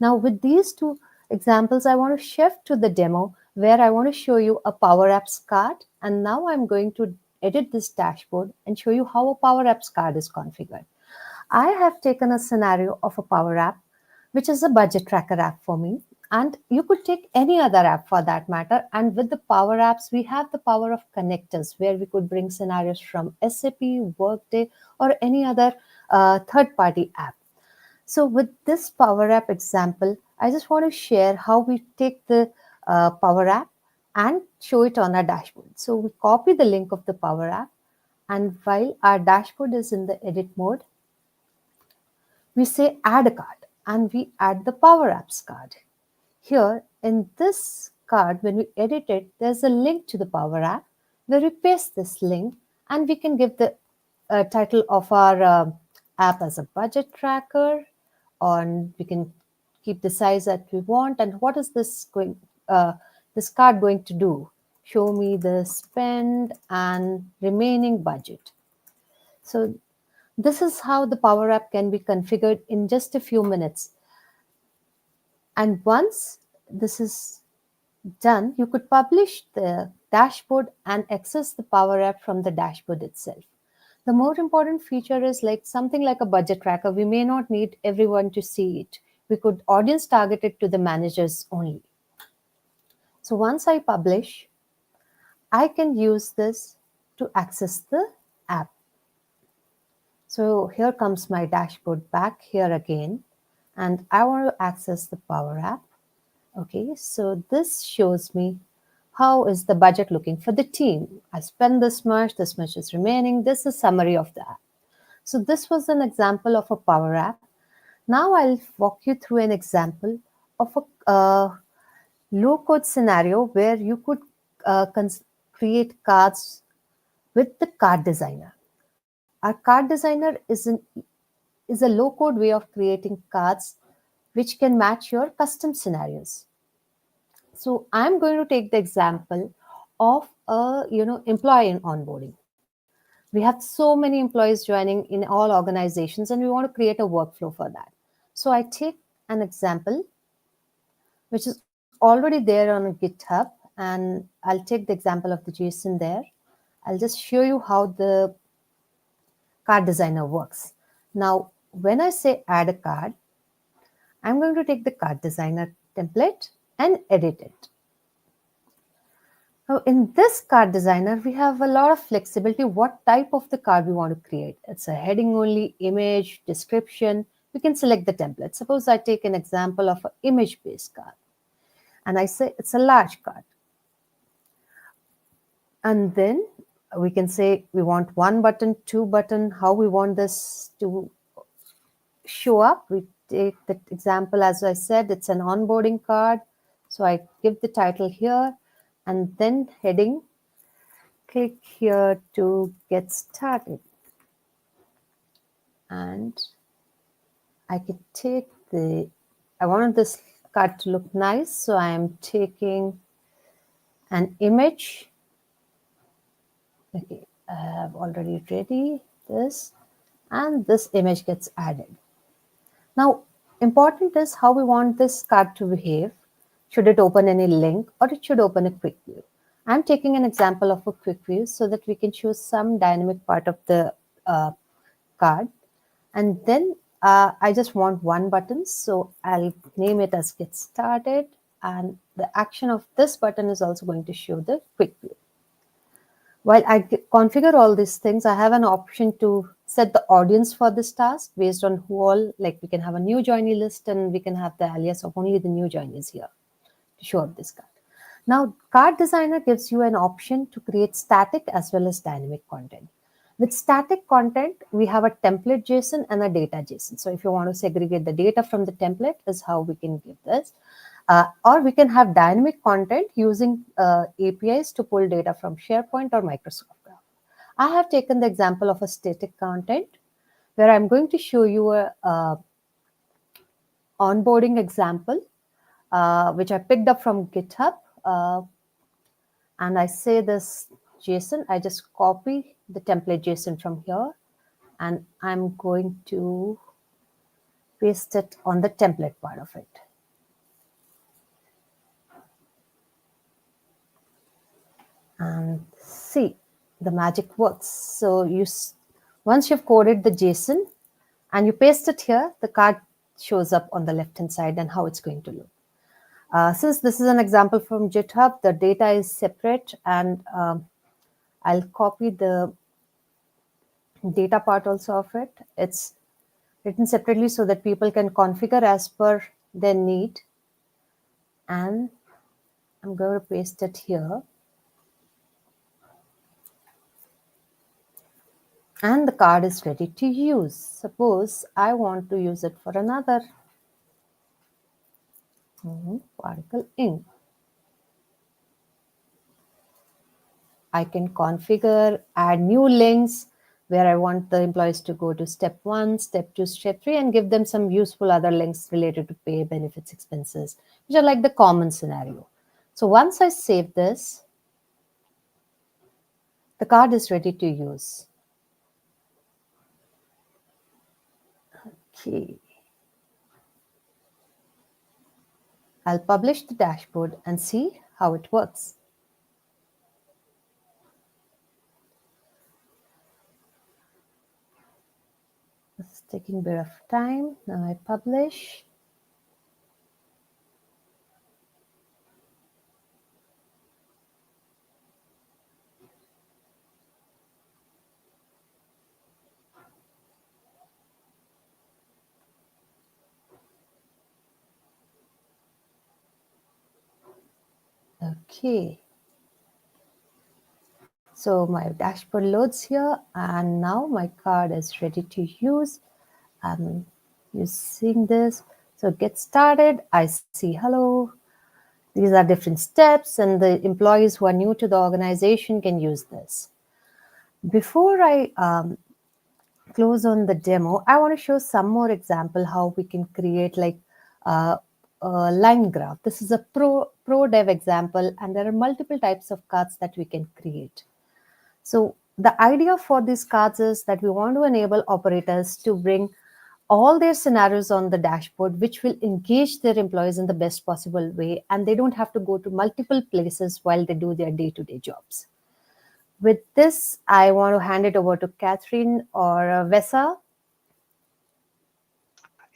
Now, with these two examples, I want to shift to the demo where I want to show you a Power Apps card. And now I'm going to edit this dashboard and show you how a Power Apps card is configured. I have taken a scenario of a Power App, which is a budget tracker app for me. And you could take any other app for that matter. And with the Power Apps, we have the power of connectors, where we could bring scenarios from SAP, Workday, or any other third-party app. So with this Power App example, I just want to share how we take the Power App and show it on our dashboard. So we copy the link of the Power App, and while our dashboard is in the edit mode, we say add a card, and we add the Power Apps card. Here in this card, when we edit it, there's a link to the Power App where we paste this link, and we can give the title of our app as a budget tracker, and we can keep the size that we want. And what is this card going to do? Show me the spend and remaining budget. So this is how the Power App can be configured in just a few minutes. And once this is done, you could publish the dashboard and access the Power App from the dashboard itself. The more important feature is like something like a budget tracker. We may not need everyone to see it. We could audience target it to the managers only. So once I publish, I can use this to access the app. So here comes my dashboard back here again, and I want to access the Power App. Okay, so this shows me how is the budget looking for the team. I spend this much is remaining. This is summary of the app. So this was an example of a Power App. Now I'll walk you through an example of a low-code scenario where you could create cards with the card designer. Our card designer is a low-code way of creating cards which can match your custom scenarios. So I'm going to take the example of a employee in onboarding. We have so many employees joining in all organizations, and we want to create a workflow for that. So I take an example which is already there on GitHub, and I'll take the example of the JSON there. I'll just show you how the card designer works. Now, when I say add a card, I'm going to take the card designer template and edit it. Now, in this card designer, we have a lot of flexibility what type of the card we want to create. It's a heading only, image, description. We can select the template. Suppose I take an example of an image-based card, and I say it's a large card. And then we can say we want 1 button, 2 button, how we want this to show up. We take the example, as I said, it's an onboarding card. So I give the title here and then heading. Click here to get started. And I could take I wanted this card to look nice. So I am taking an image. Okay, I have already ready this, and this image gets added. Now, important is how we want this card to behave. Should it open any link, or it should open a quick view? I'm taking an example of a quick view so that we can choose some dynamic part of the card. And then I just want 1 button, so I'll name it as Get Started. And the action of this button is also going to show the quick view. While I configure all these things, I have an option to set the audience for this task based on who all, like we can have a new joinee list, and we can have the alias of only the new joinees here to show up this card. Now, card designer gives you an option to create static as well as dynamic content. With static content, we have a template JSON and a data JSON. So if you want to segregate the data from the template is how we can give this. Or we can have dynamic content using APIs to pull data from SharePoint or Microsoft Graph. I have taken the example of a static content where I'm going to show you a onboarding example, which I picked up from GitHub. And I say this JSON, I just copy the template JSON from here, and I'm going to paste it on the template part of it. And see, the magic works. So once you've coded the JSON and you paste it here, the card shows up on the left-hand side and how it's going to look. Since this is an example from GitHub, the data is separate, and I'll copy the data part also of it. It's written separately so that people can configure as per their need. And I'm going to paste it here. And the card is ready to use. Suppose I want to use it for another particle ink. I can configure, add new links where I want the employees to go to step 1, step 2, step 3, and give them some useful other links related to pay, benefits, expenses, which are like the common scenario. So once I save this, the card is ready to use. Okay. I'll publish the dashboard and see how it works. It's taking a bit of time. Now I publish. Okay. So my dashboard loads here, and now my card is ready to use. I'm using this. So get started. I see hello. These are different steps, and the employees who are new to the organization can use this. Before I close on the demo, I want to show some more example how we can create like a line graph. This is a pro dev example, and there are multiple types of cards that we can create. So the idea for these cards is that we want to enable operators to bring all their scenarios on the dashboard, which will engage their employees in the best possible way, and they don't have to go to multiple places while they do their day-to-day jobs. With this, I want to hand it over to Catherine or Vesa.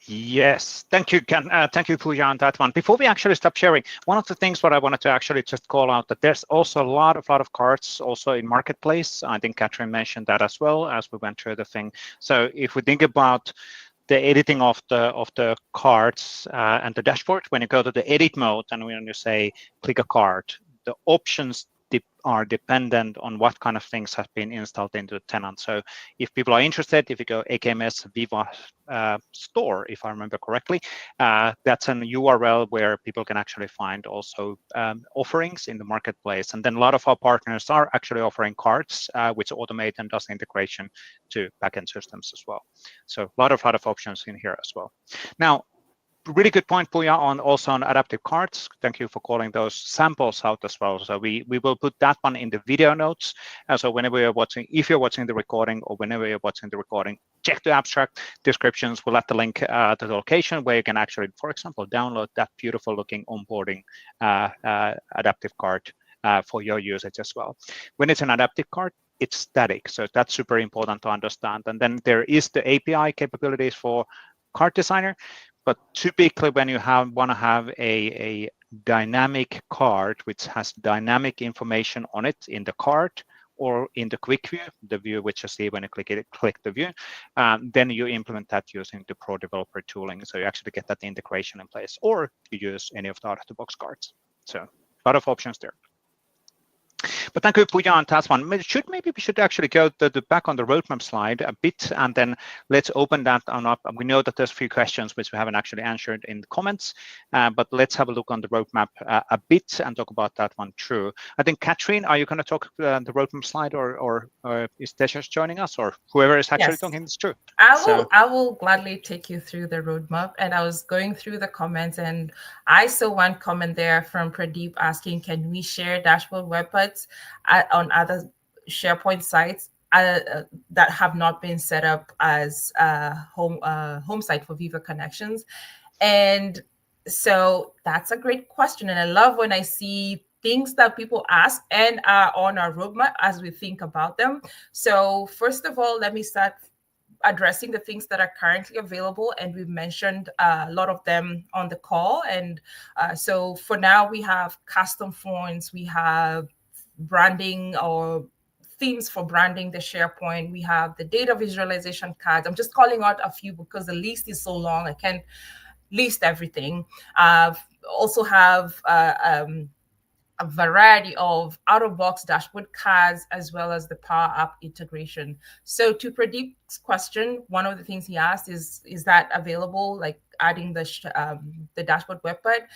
Yes, thank you, Ken. Thank you, Pooja, on that one. Before we actually stop sharing, one of the things what I wanted to actually just call out that there's also a lot of cards also in marketplace. I think Catherine mentioned that as well as we went through the thing. So if we think about the editing of the cards and the dashboard, when you go to the edit mode and when you say click a card, the options are dependent on what kind of things have been installed into the tenant. So if people are interested, if you go AKMS Viva store, if I remember correctly, that's an URL where people can actually find also offerings in the marketplace. And then a lot of our partners are actually offering cards which automate and does integration to backend systems as well. So a lot of options in here as well. Now, really good point, Pooja, also on adaptive cards. Thank you for calling those samples out as well. So we will put that one in the video notes. So whenever you're watching, if you're watching the recording or whenever you're watching the recording, check the abstract descriptions. We'll add the link to the location where you can actually, for example, download that beautiful looking onboarding adaptive card for your usage as well. When it's an adaptive card, it's static. So that's super important to understand. And then there is the API capabilities for card designer. But typically, when you want to have a dynamic card which has dynamic information on it in the card or in the quick view, the view which you see when you click the view, then you implement that using the Pro Developer tooling. So you actually get that integration in place, or you use any of the out-of-the-box cards. So a lot of options there. But thank you, Pooja, on task one. Maybe we should actually go back on the roadmap slide a bit, and then let's open that on up. We know that there's a few questions which we haven't actually answered in the comments, but let's have a look on the roadmap a bit and talk about that one through. I think, Catherine, are you going to talk the roadmap slide, or is Tejas joining us, or whoever is actually talking this through? I will gladly take you through the roadmap. And I was going through the comments, and I saw one comment there from Pradeep asking, can we share dashboard websites on other SharePoint sites that have not been set up as home site for Viva Connections? And so that's a great question. And I love when I see things that people ask and are on our roadmap as we think about them. So first of all, let me start addressing the things that are currently available, and we've mentioned a lot of them on the call. And so for now, we have custom fonts, we have branding or themes for branding the SharePoint, we have the data visualization cards. I'm just calling out a few because the list is so long, I can't list everything. Also have a variety of out-of-box dashboard cards, as well as the Power App integration. So to Pradeep's question, one of the things he asked is that available, like adding the dashboard website?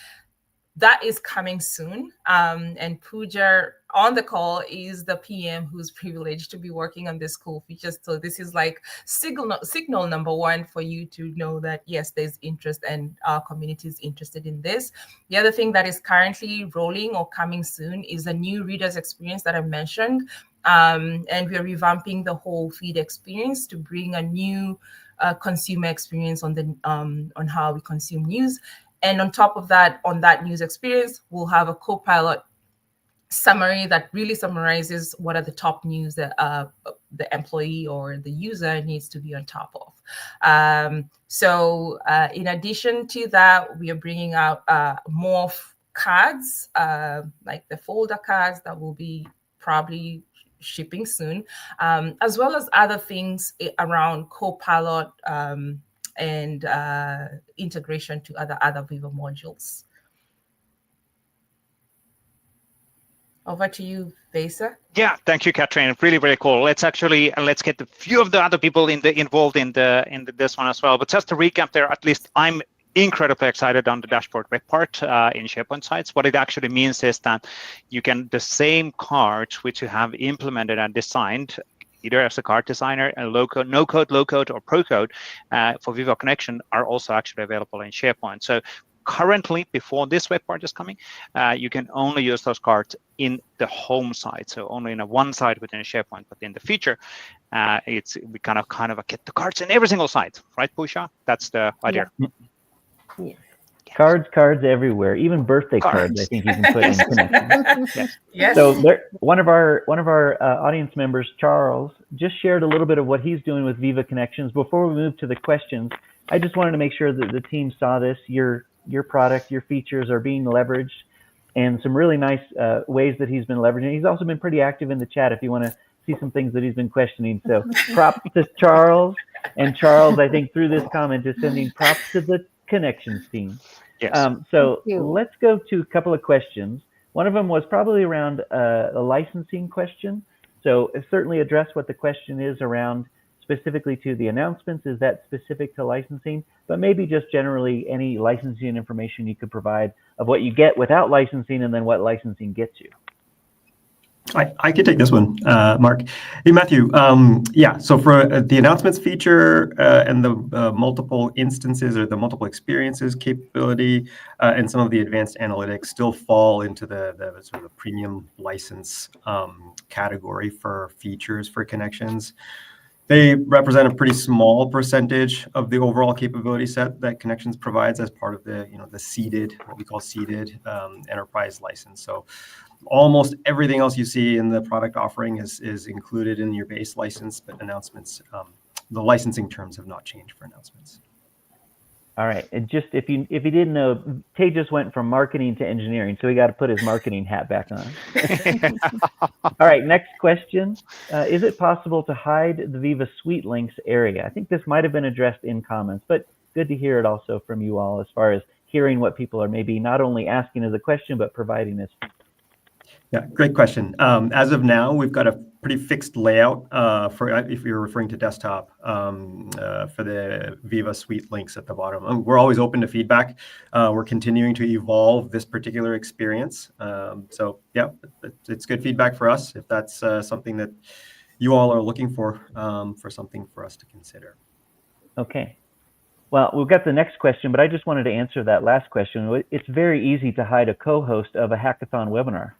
That is coming soon. And Pooja on the call is the PM who's privileged to be working on this cool features. So this is like signal number one for you to know that, yes, there's interest and our community is interested in this. The other thing that is currently rolling or coming soon is a new reader's experience that I mentioned. And we're revamping the whole feed experience to bring a new consumer experience on how we consume news. And on top of that, on that news experience, we'll have a co-pilot summary that really summarizes what are the top news that the employee or the user needs to be on top of. So in addition to that, we are bringing out more cards, like the folder cards that will be probably shipping soon, as well as other things around co-pilot and integration to other Viva modules. Over to you, Vesa. Yeah, thank you, Catherine. Really, really cool. Let's get a few of the other people involved in this one as well. But just to recap there, at least I'm incredibly excited on the dashboard web part in SharePoint sites. What it actually means is that you can, the same cards which you have implemented and designed, either as a card designer, a low-code, no-code, low-code, or pro-code for Viva Connection, are also actually available in SharePoint. So currently, before this web part is coming, you can only use those cards in the home site, so only in one site within SharePoint. But in the future, we kind of get the cards in every single site, right, Pusha? That's the idea. Yeah. Yes. Cards everywhere, even birthday cards. I think you can put in Connection. Yes. Yes. So one of our audience members, Charles, just shared a little bit of what he's doing with Viva Connections. Before we move to the questions, I just wanted to make sure that the team saw this. Your product, your features are being leveraged, and some really nice ways that he's been leveraging. He's also been pretty active in the chat if you want to see some things that he's been questioning. So props to Charles. And Charles, I think through this comment, is sending props to the Connections team. Yes. So let's go to a couple of questions. One of them was probably around a licensing question. So certainly address what the question is around specifically to the announcements. Is that specific to licensing? But maybe just generally any licensing information you could provide of what you get without licensing and then what licensing gets you. I could take this one, Mark. Hey, Matthew. Yeah, so for the announcements feature and the multiple instances or the multiple experiences capability and some of the advanced analytics still fall into the sort of premium license category for features for Connections. They represent a pretty small percentage of the overall capability set that Connections provides as part of the the seeded, what we call seeded enterprise license. So almost everything else you see in the product offering is included in your base license, but announcements, the licensing terms have not changed for announcements. All right, and just if you didn't know, Tejas went from marketing to engineering, so he got to put his marketing hat back on. All right, next question. Is it possible to hide the Viva Suite links area? I think this might have been addressed in comments, but good to hear it also from you all as far as hearing what people are maybe not only asking as a question, but providing as feedback. Yeah, great question. As of now, we've got a pretty fixed layout for, if you're referring to desktop, for the Viva Suite links at the bottom. We're always open to feedback. We're continuing to evolve this particular experience. So yeah, it's good feedback for us if that's something that you all are looking for something for us to consider. Okay. Well, we've got the next question, but I just wanted to answer that last question. It's very easy to hide a co-host of a hackathon webinar.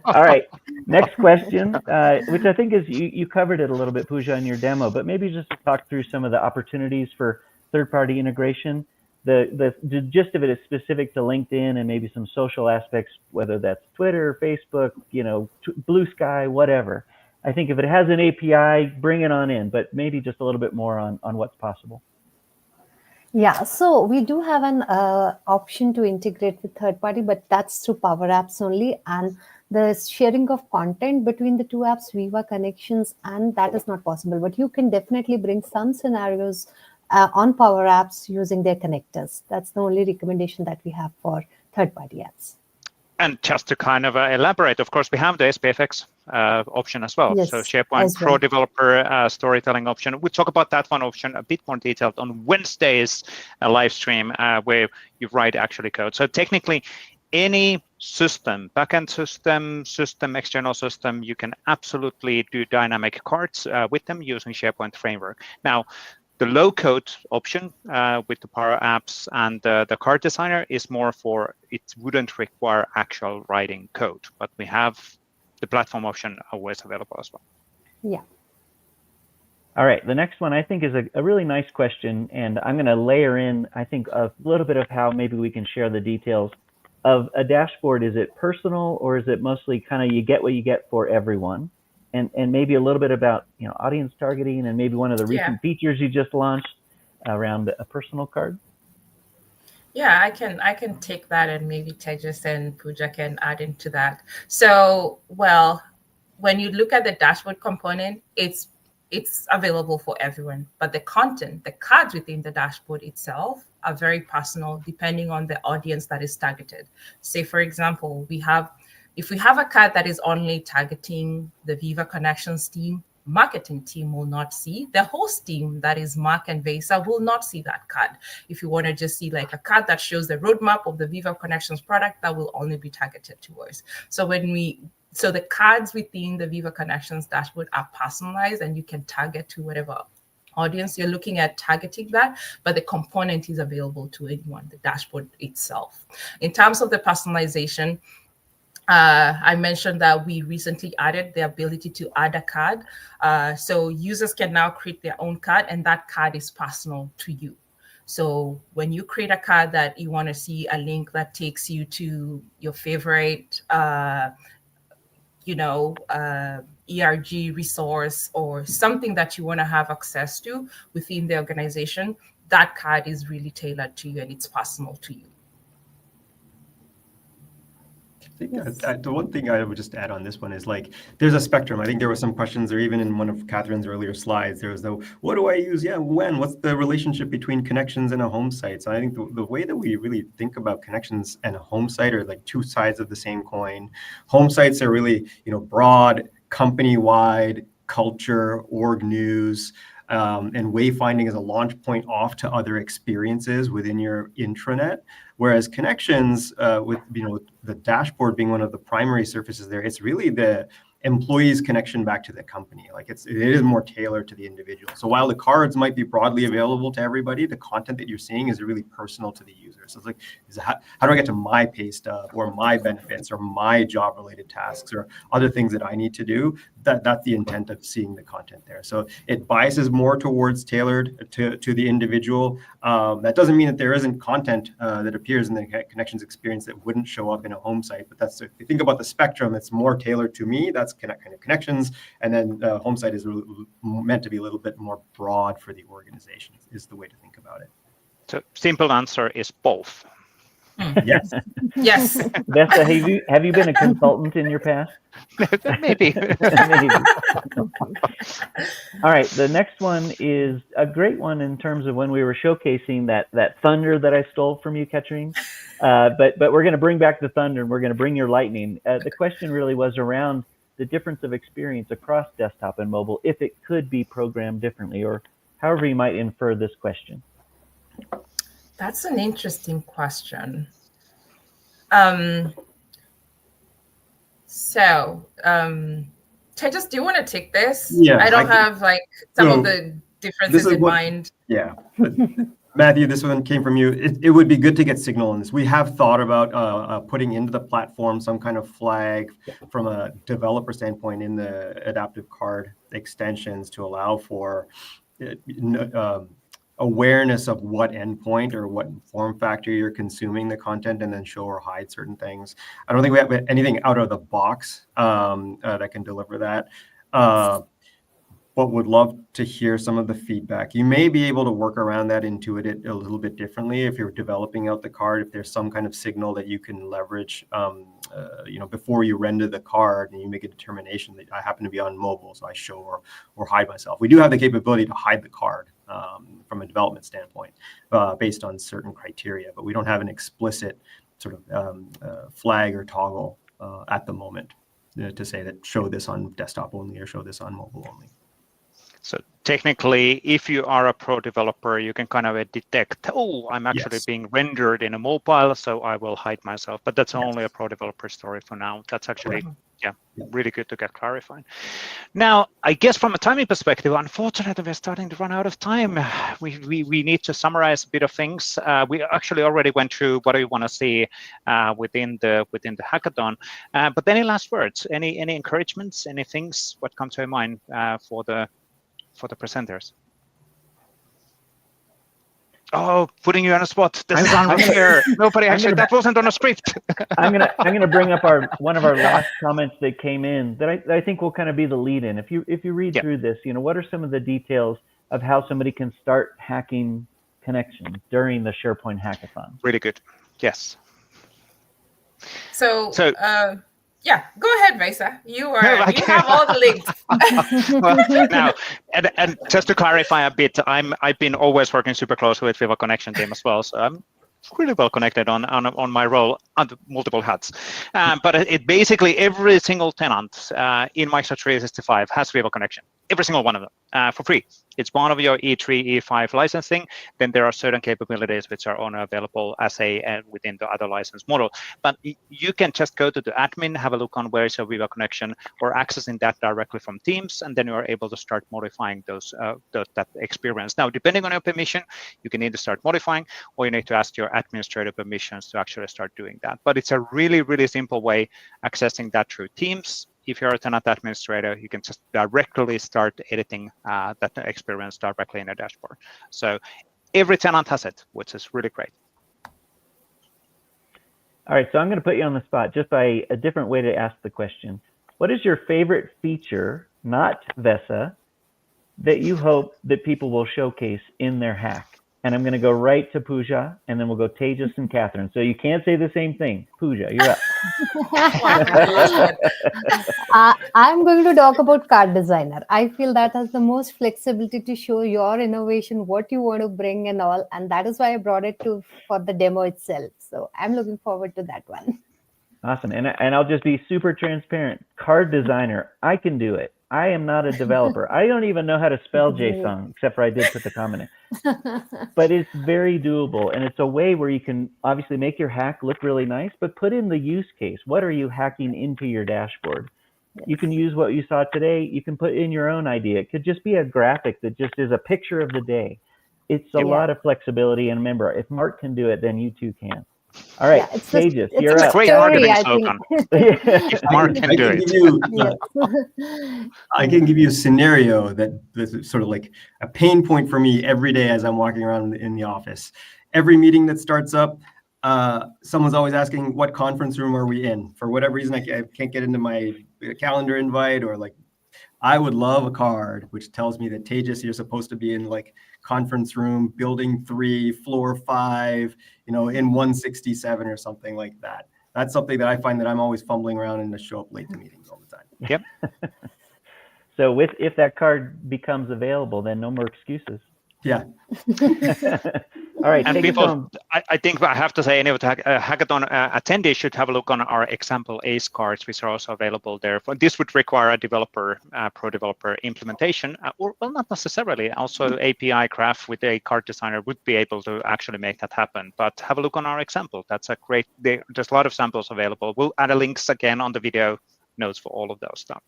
All right, next question, which I think is you covered it a little bit, Pooja, in your demo, but maybe just to talk through some of the opportunities for third-party integration. The gist of it is specific to LinkedIn and maybe some social aspects, whether that's Twitter, Facebook, Blue Sky, whatever. I think if it has an API, bring it on in, but maybe just a little bit more on what's possible. Yeah, so we do have an option to integrate with third party, but that's through Power Apps only. And the sharing of content between the two apps, Viva Connections, and that is not possible. But you can definitely bring some scenarios on Power Apps using their connectors. That's the only recommendation that we have for third party apps. And just to kind of elaborate, of course, we have the SPFX option as well. Yes, so SharePoint Pro Developer storytelling option. We'll talk about that one option a bit more detailed on Wednesday's live stream where you write actually code. So technically, any system, backend system, external system, you can absolutely do dynamic cards with them using SharePoint Framework. Now, the low-code option with the Power Apps and the card designer is more for, it wouldn't require actual writing code, but we have the platform option always available as well. Yeah. All right, the next one I think is a really nice question, and I'm going to layer in, I think, a little bit of how maybe we can share the details of a dashboard. Is it personal, or is it mostly kind of you get what you get for everyone? And maybe a little bit about audience targeting and maybe one of the recent features you just launched around a personal card. Yeah, I can take that, and maybe Tejas and Pooja can add into that. So, well, when you look at the dashboard component, it's it's available for everyone. But the content, the cards within the dashboard itself are very personal depending on the audience that is targeted. Say, for example, if we have a card that is only targeting the Viva Connections team, marketing team will not see. The host team, that is Mark and Vesa, will not see that card. If you want to just see like a card that shows the roadmap of the Viva Connections product, that will only be targeted to us. So the cards within the Viva Connections dashboard are personalized, and you can target to whatever audience you're looking at targeting that, but the component is available to anyone, the dashboard itself. In terms of the personalization, I mentioned that we recently added the ability to add a card. So users can now create their own card, and that card is personal to you. So when you create a card that you want to see a link that takes you to your favorite ERG resource or something that you want to have access to within the organization, that card is really tailored to you and it's personal to you. I think the one thing I would just add on this one is like, there's a spectrum. I think there were some questions, or even in one of Catherine's earlier slides, there was the, what do I use? Yeah, when? What's the relationship between connections and a home site? So I think the way that we really think about connections and a home site are like two sides of the same coin. Home sites are really, broad, company-wide, culture, org news, and wayfinding is a launch point off to other experiences within your intranet. Whereas connections, with the dashboard being one of the primary surfaces there, it's really the employee's connection back to the company. Like it is more tailored to the individual. So while the cards might be broadly available to everybody, the content that you're seeing is really personal to the user. So it's like, how do I get to my pay stub or my benefits or my job related tasks or other things that I need to do? That's the intent of seeing the content there. So it biases more towards tailored to the individual. That doesn't mean that there isn't content that appears in the connections experience that wouldn't show up in a home site. But that's, if you think about the spectrum, it's more tailored to me. That's kind of connections, and then home site is meant to be a little bit more broad for the organization, is the way to think about it. So simple answer is both. Yes. Yes. Vesa, have you been a consultant in your past? Maybe. Maybe. All right, the next one is a great one in terms of when we were showcasing that thunder that I stole from you, Katrine. But we're going to bring back the thunder, and we're going to bring your lightning. The question really was around the difference of experience across desktop and mobile, if it could be programmed differently, or however you might infer this question. That's an interesting question. Tejas, do you want to take this? Yeah, I don't have like some of the differences in mind. Yeah. Matthew, this one came from you. It would be good to get signal on this. We have thought about putting into the platform some kind of flag from a developer standpoint in the adaptive card extensions to allow for awareness of what endpoint or what form factor you're consuming the content, and then show or hide certain things. I don't think we have anything out of the box that can deliver that. But would love to hear some of the feedback. You may be able to work around that, intuit it a little bit differently if you're developing out the card, if there's some kind of signal that you can leverage, before you render the card and you make a determination that I happen to be on mobile, so I show or hide myself. We do have the capability to hide the card from a development standpoint based on certain criteria, but we don't have an explicit sort of flag or toggle at the moment to say that show this on desktop only or show this on mobile only. So technically, if you are a pro developer, you can kind of detect, oh, I'm actually being rendered in a mobile, so I will hide myself. But that's only a pro developer story for now. That's actually, really good to get clarified. Now, I guess from a timing perspective, unfortunately, we're starting to run out of time. We need to summarize a bit of things. We actually already went through what do you want to see within the hackathon. But any last words? Any encouragements? Any things? What come to your mind for the presenters? Oh, putting you on a spot. This is unfair. Nobody actually, that wasn't on a script. I'm gonna bring up one of our last comments that came in that I think will kind of be the lead in. If you read through this, what are some of the details of how somebody can start hacking connections during the SharePoint Hackathon? Really good. Yes. So Yeah, go ahead, Vaisa. You Okay. have all the links. Well, now, and just to clarify a bit, I've been always working super closely with Viva Connection team as well, so I'm really well connected on my role under multiple hats. But it basically every single tenant in Microsoft 365 has Viva Connection. Every single one of them for free. It's part of your E3, E5 licensing. Then there are certain capabilities which are only available as within the other license model. But you can just go to the admin, have a look on where is your Viva Connection, or accessing that directly from Teams, and then you are able to start modifying that experience. Now, depending on your permission, you can either start modifying, or you need to ask your administrator permissions to actually start doing that. But it's a really, really simple way accessing that through Teams. If you're a tenant administrator, you can just directly start editing that experience directly in a dashboard. So every tenant has it, which is really great. All right, so I'm going to put you on the spot just by a different way to ask the question. What is your favorite feature, not Vesa, that you hope that people will showcase in their hack? And I'm going to go right to Pooja, and then we'll go Tejas and Catherine. So you can't say the same thing. Pooja, you're up. I'm going to talk about Card Designer. I feel that has the most flexibility to show your innovation, what you want to bring and all. And that is why I brought it for the demo itself. So I'm looking forward to that one. Awesome. And I'll just be super transparent. Card Designer, I can do it. I am not a developer. I don't even know how to spell JSON, except for I did put the comment in. But it's very doable. And it's a way where you can obviously make your hack look really nice, but put in the use case. What are you hacking into your dashboard? Yes. You can use what you saw today. You can put in your own idea. It could just be a graphic that just is a picture of the day. It's a lot of flexibility. And remember, if Mark can do it, then you too can. All right, Tejas, you're up. Great marketing slogan. If Mark can do it. I can give you a scenario that's sort of like a pain point for me every day as I'm walking around in the office. Every meeting that starts up, someone's always asking, what conference room are we in? For whatever reason, I can't get into my calendar invite, or like, I would love a card which tells me that Tejas, you're supposed to be in like conference room, building 3, floor 5, in 167 or something like that. That's something that I find that I'm always fumbling around and to show up late to meetings all the time. Yep. So if that card becomes available, then no more excuses. Yeah. All right. And people, I think I have to say, any hackathon attendees should have a look on our example ACE cards, which are also available there. This would require a developer, pro developer implementation, or well, not necessarily. Also, API graph with a card designer would be able to actually make that happen. But have a look on our example. That's a great. There's a lot of samples available. We'll add links again on the video notes for all of those stuff.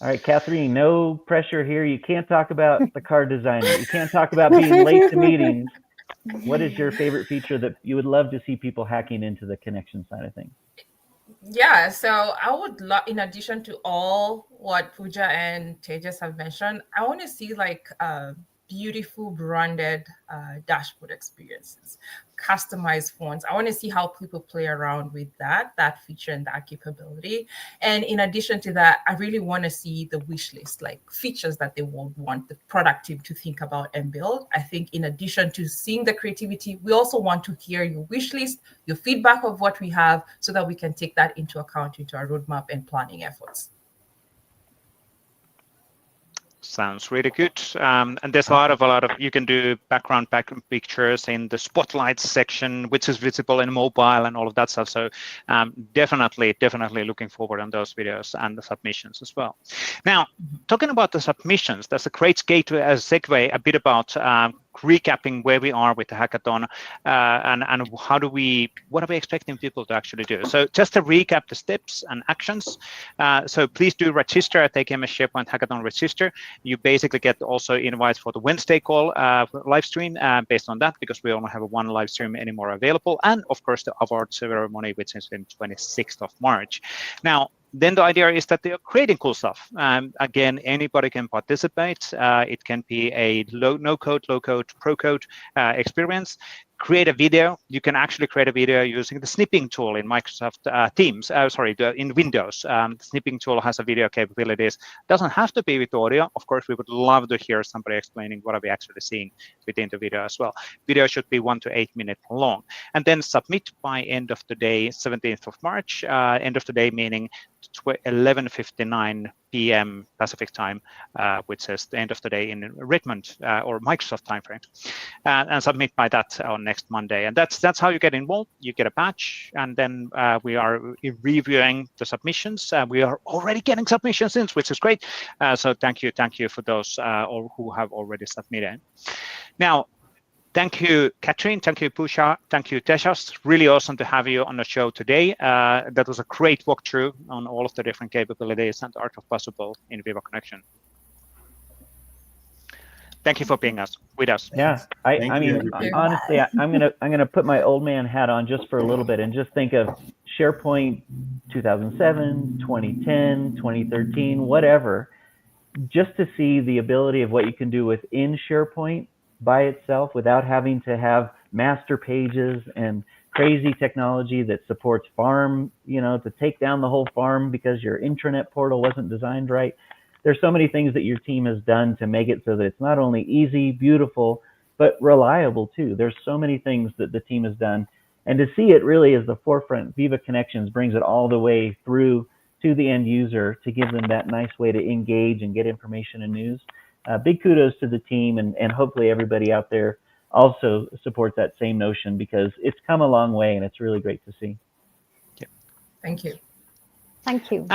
All right, Catherine, no pressure here. You can't talk about the card designer. You can't talk about being late to meetings. What is your favorite feature that you would love to see people hacking into the connection side of things? Yeah, so I would love, in addition to all what Pooja and Tejas have mentioned, I want to see like beautiful branded dashboard experiences, customized fonts. I want to see how people play around with that feature and that capability. And in addition to that, I really want to see the wish list, like features that they would want the product team to think about and build. I think in addition to seeing the creativity, we also want to hear your wish list, your feedback of what we have, so that we can take that into account into our roadmap and planning efforts. Sounds really good. And there's a lot of you can do background pictures in the spotlights section, which is visible in mobile and all of that stuff. So definitely looking forward on those videos and the submissions as well. Now, talking about the submissions, that's a great segue a bit about recapping where we are with the hackathon and what are we expecting people to actually do. So just to recap the steps and actions. So please do register at AKMS SharePoint Hackathon register. You basically get also invites for the Wednesday call live stream based on that, because we only have one live stream anymore available. And of course the award ceremony, which is in 26th of March. Now, then the idea is that they are creating cool stuff. Again, anybody can participate. It can be a no-code, low-code, pro-code experience. create a video, you can actually create a video using the snipping tool in Microsoft Teams. In Windows. The snipping tool has a video capabilities. Doesn't have to be with audio. Of course, we would love to hear somebody explaining what are we actually seeing within the video as well. Video should be 1 to 8 minutes long, and then submit by end of the day, 17th of March. End of the day meaning 11:59 p.m. Pacific time, which is the end of the day in Redmond or Microsoft timeframe, and submit by that on next Monday. And that's how you get involved. You get a badge, and then we are reviewing the submissions. We are already getting submissions in, which is great. So thank you for those all who have already submitted. Now, thank you, Katrin. Thank you, Pusha. Thank you, Tejas. Really awesome to have you on the show today. That was a great walkthrough on all of the different capabilities and art of possible in Viva Connection. Thank you for being with us. Yeah, I mean, honestly, I'm gonna put my old man hat on just for a little bit and just think of SharePoint 2007, 2010, 2013, whatever, just to see the ability of what you can do within SharePoint by itself without having to have master pages and crazy technology that supports farm, to take down the whole farm because your intranet portal wasn't designed right. There's so many things that your team has done to make it so that it's not only easy, beautiful, but reliable too. There's so many things that the team has done. And to see it really as the forefront, Viva Connections brings it all the way through to the end user to give them that nice way to engage and get information and news. Big kudos to the team, and hopefully everybody out there also supports that same notion, because it's come a long way and it's really great to see. Yeah. Thank you. Thank you.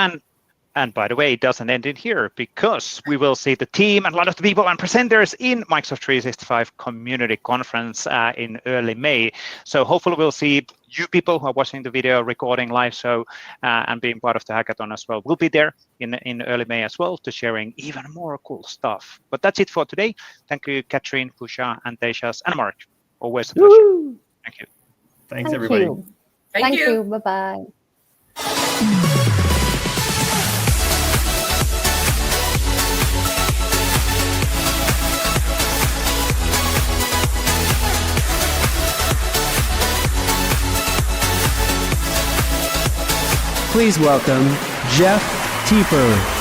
And by the way, it doesn't end in here, because we will see the team and a lot of the people and presenters in Microsoft 365 Community Conference in early May. So hopefully we'll see you people who are watching the video recording live show and being part of the hackathon as well. We'll be there in early May as well to sharing even more cool stuff. But that's it for today. Thank you, Katrin, Pusha, and Tejas, and Mark. Always a pleasure. Woo! Thank you. Thanks, everybody. You. Thank you. Bye-bye. Please welcome Jeff Tiefer.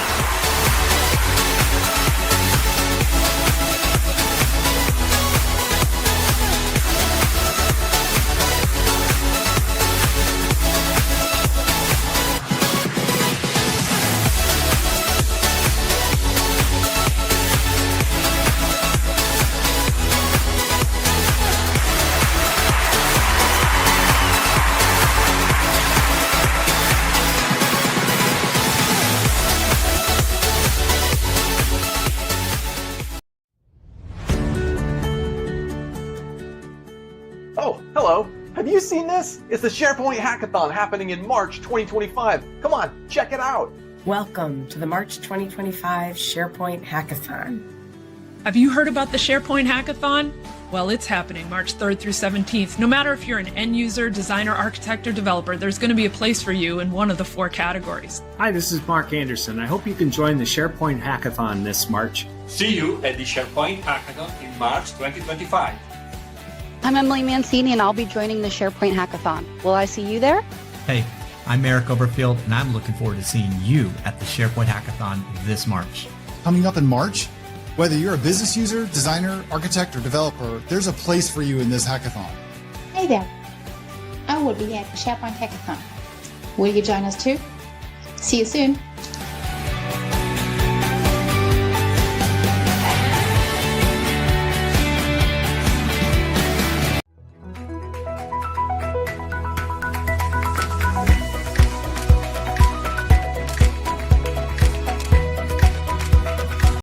Oh, hello. Have you seen this? It's the SharePoint Hackathon happening in March 2025. Come on, check it out. Welcome to the March 2025 SharePoint Hackathon. Have you heard about the SharePoint Hackathon? Well, it's happening March 3rd through 17th. No matter if you're an end user, designer, architect, or developer, there's going to be a place for you in one of the 4 categories. Hi, this is Mark Anderson. I hope you can join the SharePoint Hackathon this March. See you at the SharePoint Hackathon in March 2025. I'm Emily Mancini, and I'll be joining the SharePoint Hackathon. Will I see you there? Hey, I'm Eric Overfield, and I'm looking forward to seeing you at the SharePoint Hackathon this March. Coming up in March, whether you're a business user, designer, architect, or developer, there's a place for you in this hackathon. Hey there. I will be at the SharePoint Hackathon. Will you join us too? See you soon.